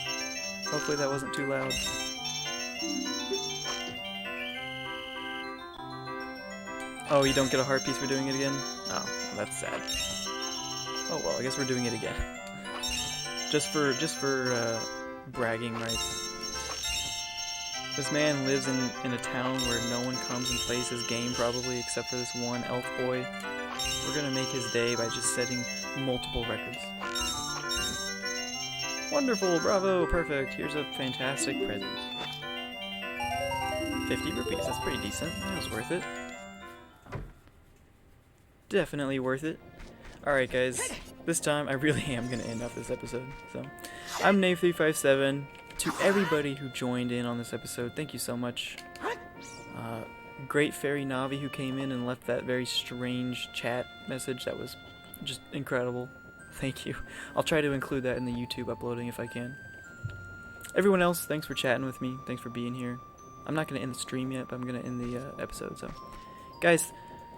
Hopefully that wasn't too loud. Oh, you don't get a heart piece for doing it again? Oh, well, that's sad. Oh well, I guess we're doing it again. just for bragging rights. This man lives in a town where no one comes and plays his game probably except for this one elf boy. We're gonna make his day by just setting multiple records. Wonderful, bravo, perfect. Here's a fantastic present. 50 rupees, that's pretty decent. That was worth it. Definitely worth it. Alright guys, this time I really am going to end off this episode. So, I'm Nave357. to everybody who joined in on this episode, thank you so much. Great Fairy Navi who came in and left that very strange chat message that was just incredible. Thank you. I'll try to include that in the YouTube uploading if I can. Everyone else, thanks for chatting with me. Thanks for being here. I'm not going to end the stream yet, but I'm going to end the episode. So, guys,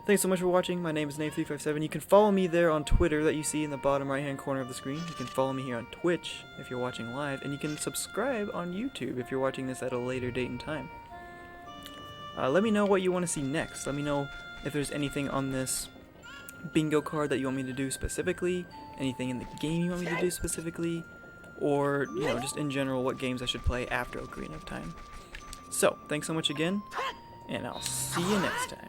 thanks so much for watching. My name is Nave357. You can follow me there on Twitter that you see in the bottom right-hand corner of the screen. You can follow me here on Twitch if you're watching live. And you can subscribe on YouTube if you're watching this at a later date and time. Let me know what you want to see next. Let me know if there's anything on this bingo card that you want me to do specifically, anything in the game you want me to do specifically, or, you know, just in general what games I should play after Ocarina of Time. So, thanks so much again, and I'll see you next time.